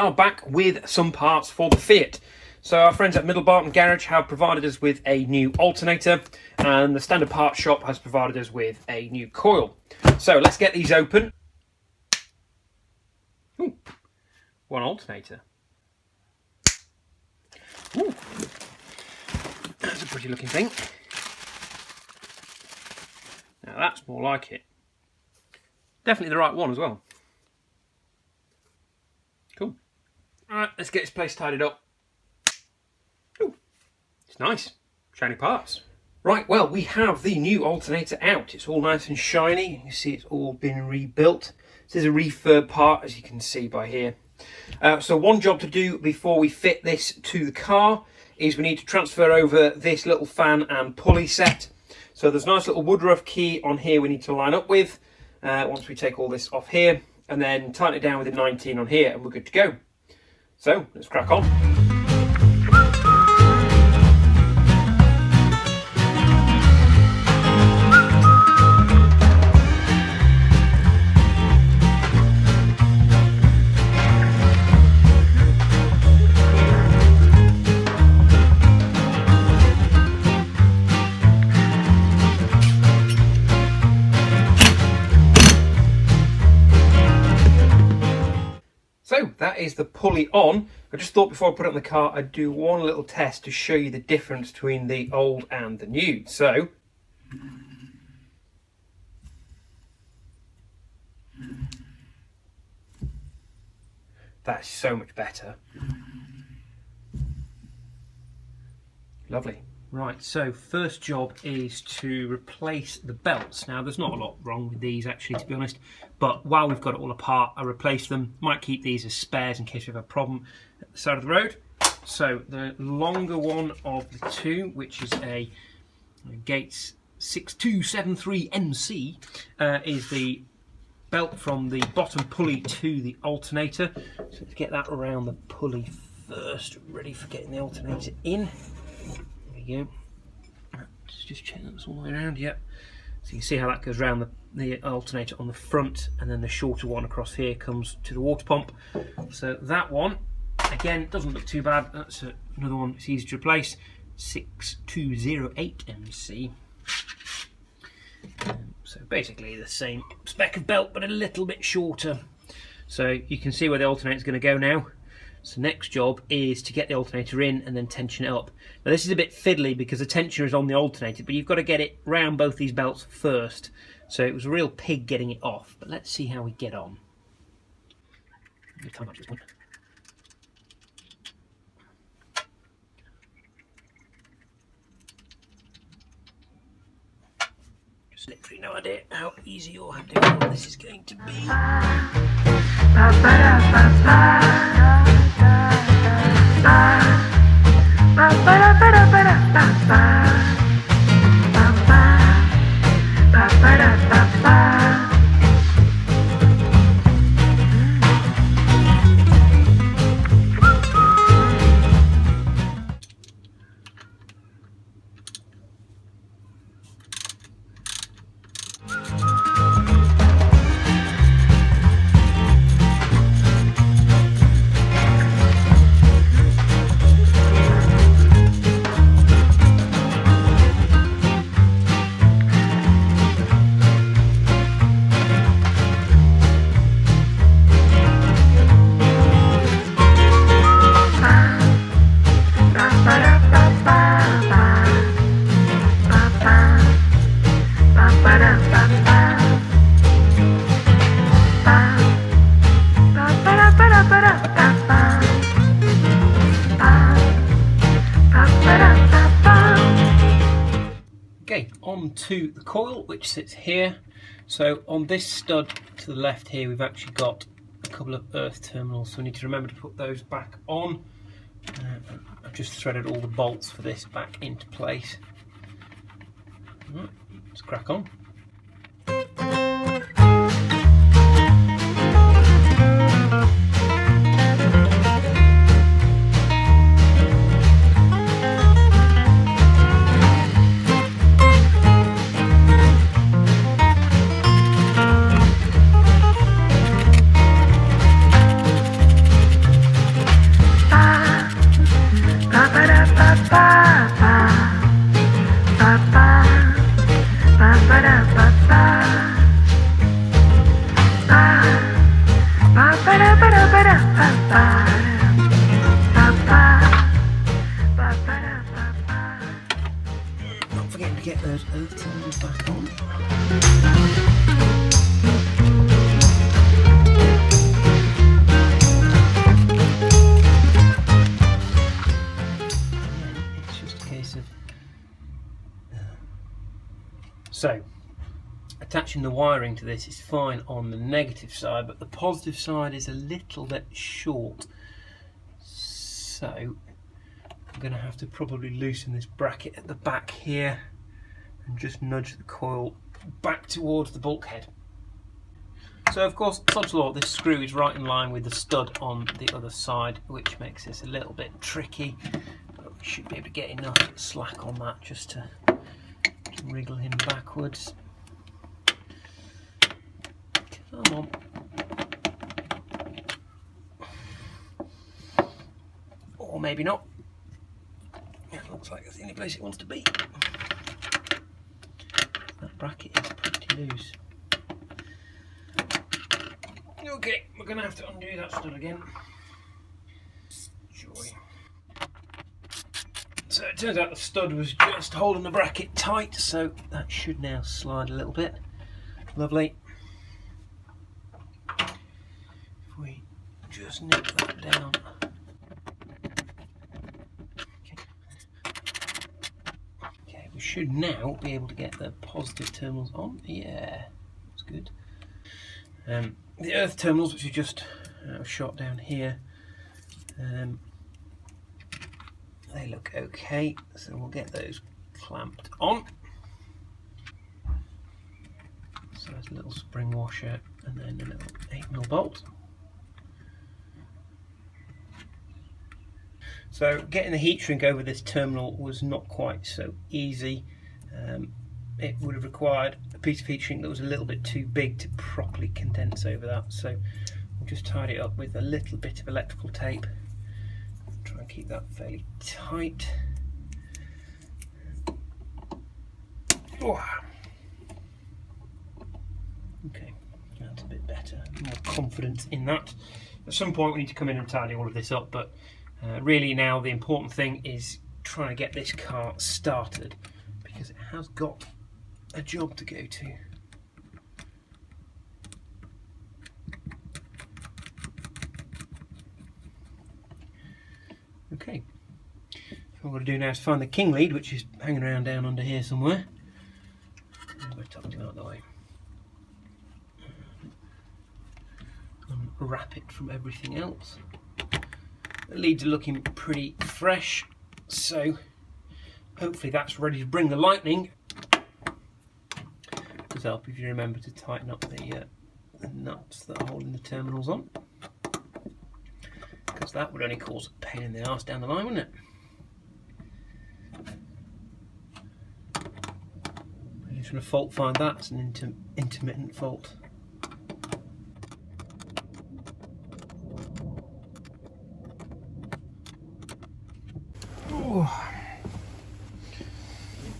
are back with some parts for the Fiat. So our friends at Middlebarton Garage have provided us with a new alternator, and the standard parts shop has provided us with a new coil. So let's get these open. Ooh, one alternator. Ooh, that's a pretty looking thing. Now that's more like it. Definitely the right one as well. Cool. Alright, let's get this place tidied up. Ooh, it's nice. Shiny parts. Right, well, we have the new alternator out. It's all nice and shiny. You can see it's all been rebuilt. This is a refurb part, as you can see by here. So one job to do before we fit this to the car is we need to transfer over this little fan and pulley set. So there's a nice little woodruff key on here we need to line up with once we take all this off here, and then tighten it down with a 19 on here, and we're good to go. So let's crack on. So that is the pulley on. I just thought before I put it on the car I'd do one little test to show you the difference between the old and the new. So that's so much better. Lovely. Right, so first job is to replace the belts. Now there's not a lot wrong with these actually, to be honest, but while we've got it all apart, I replaced them. Might keep these as spares in case we have a problem at the side of the road. So the longer one of the two, which is a Gates 6273MC, is the belt from the bottom pulley to the alternator. So let's get that around the pulley first, ready for getting the alternator in. Go. Just check that's all the way around. Yep. So you can see how that goes around the alternator on the front, and then the shorter one across here comes to the water pump. So that one, again, doesn't look too bad. That's another one that's easy to replace. 6208MC. So basically the same spec of belt, but a little bit shorter. So you can see where the alternator is going to go now. So next job is to get the alternator in and then tension it up. Now this is a bit fiddly because the tensioner is on the alternator, but you've got to get it round both these belts first. So it was a real pig getting it off, but let's see how we get on. Time up to this point. Just literally no idea how easy or how difficult this is going to be. Okay, on to the coil, which sits here. So on this stud to the left here, we've actually got a couple of earth terminals, so we need to remember to put those back on. I've just threaded all the bolts for this back into place. Right, let's crack on. get those earth terminals back on. It's just a case of so attaching the wiring to this is fine on the negative side, but the positive side is a little bit short. So I'm going to have to probably loosen this bracket at the back here and just nudge the coil back towards the bulkhead. So of course, sod's law, this screw is right in line with the stud on the other side, which makes this a little bit tricky, but we should be able to get enough slack on that just to wriggle him backwards. Come on. Or maybe not. It looks like that's the only place it wants to be. That bracket is pretty loose. Okay, we're going to have to undo that stud again. Joy. So it turns out the stud was just holding the bracket tight, so that should now slide a little bit. Lovely. If we just nip that down. Okay, we should now be able to get the positive terminals on. Yeah, that's good. The earth terminals, which are just shot down here, they look okay, so we'll get those clamped on. So there's a little spring washer and then a little 8mm bolt. So getting the heat shrink over this terminal was not quite so easy. It would have required a piece of heat shrink that was a little bit too big to properly condense over that. So we'll just tidy it up with a little bit of electrical tape. Try and keep that fairly tight. Oh. Okay, that's a bit better. More confidence in that. At some point we need to come in and tidy all of this up, but really now the important thing is trying to get this car started, because it has got a job to go to. Okay, so what I'm going to do now is find the king lead, which is hanging around down under here somewhere. I tucked him out of the way. Unwrap it from everything else. The leads are looking pretty fresh, so hopefully that's ready to bring the lightning. Does help if you remember to tighten up the nuts that are holding the terminals on, because that would only cause a pain in the arse down the line, wouldn't it? I'm just going to fault find that. It's an intermittent fault. Ooh.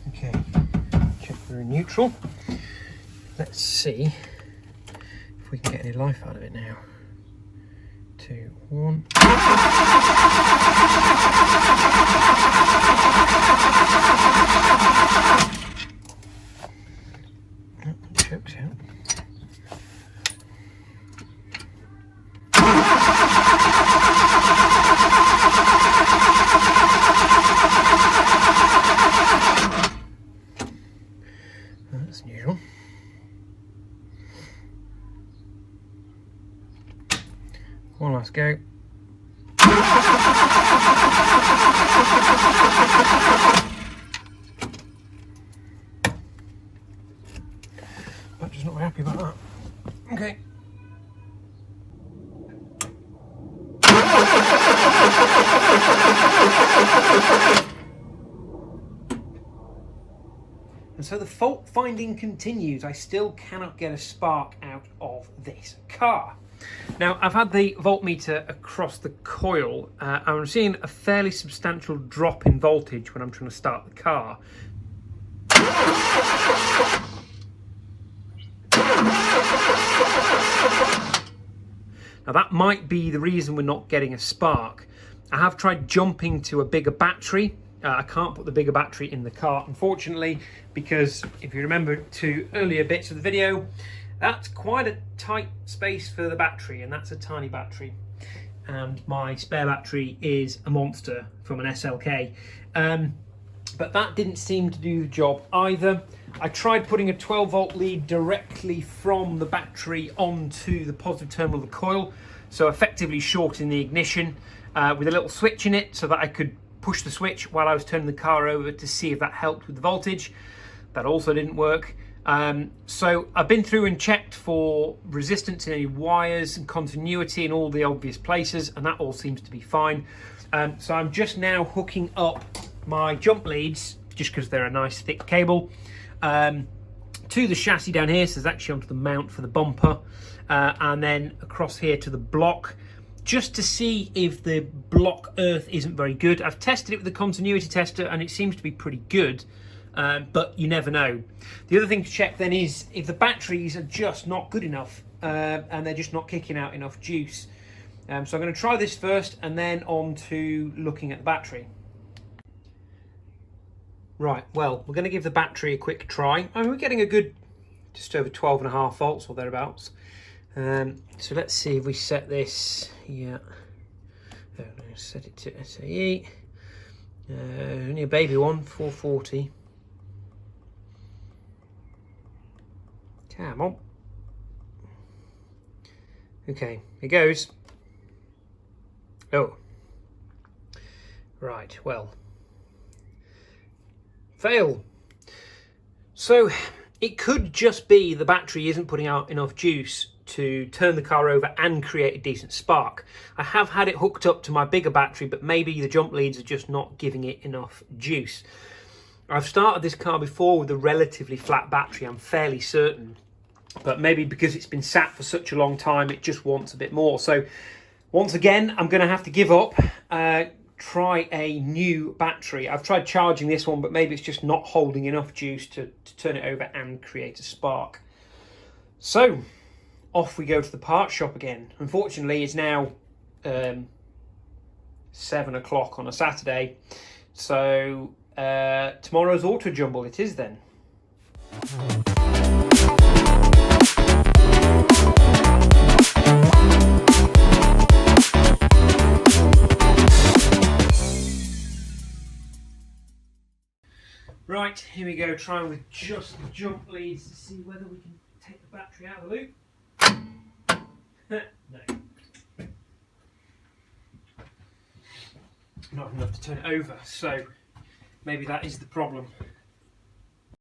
Okay, check we're in neutral. Let's see if we can get any life out of it now. 2, 1. That chokes out. That's unusual. One last go. But just not very happy about that. Okay. And so the fault finding continues. I still cannot get a spark out of this car. Now, I've had the voltmeter across the coil. I'm seeing a fairly substantial drop in voltage when I'm trying to start the car. Now, that might be the reason we're not getting a spark. I have tried jumping to a bigger battery, I can't put the bigger battery in the car, unfortunately, because if you remember to earlier bits of the video, that's quite a tight space for the battery, and that's a tiny battery. And my spare battery is a monster from an SLK. But that didn't seem to do the job either. I tried putting a 12-volt lead directly from the battery onto the positive terminal of the coil, so effectively shorting the ignition with a little switch in it so that I could push the switch while I was turning the car over to see if that helped with the voltage. That also didn't work. So I've been through and checked for resistance in any wires and continuity in all the obvious places, and that all seems to be fine. So I'm just now hooking up my jump leads, just because they're a nice thick cable, to the chassis down here, so it's actually onto the mount for the bumper, and then across here to the block, just to see if the block earth isn't very good. I've tested it with the continuity tester and it seems to be pretty good, but you never know. The other thing to check then is if the batteries are just not good enough, and they're just not kicking out enough juice. So I'm going to try this first and then on to looking at the battery. Right, well, we're going to give the battery a quick try. I mean, we're getting a good, just over 12.5 volts or thereabouts. So let's see if we set this, yeah, I'm going to set it to SAE, only a baby one, 440. Come on. Okay, here goes. Oh, right, well, fail. So it could just be the battery isn't putting out enough juice to turn the car over and create a decent spark. I have had it hooked up to my bigger battery, but maybe the jump leads are just not giving it enough juice. I've started this car before with a relatively flat battery, I'm fairly certain, but maybe because it's been sat for such a long time, it just wants a bit more. So once again, I'm going to have to give up, try a new battery. I've tried charging this one, but maybe it's just not holding enough juice to turn it over and create a spark. So off we go to the parts shop again. Unfortunately, it's now 7 o'clock on a Saturday, so tomorrow's auto jumble it is then. Right, here we go, trying with just the jump leads to see whether we can take the battery out of the loop. No. Not enough to turn it over, so maybe that is the problem.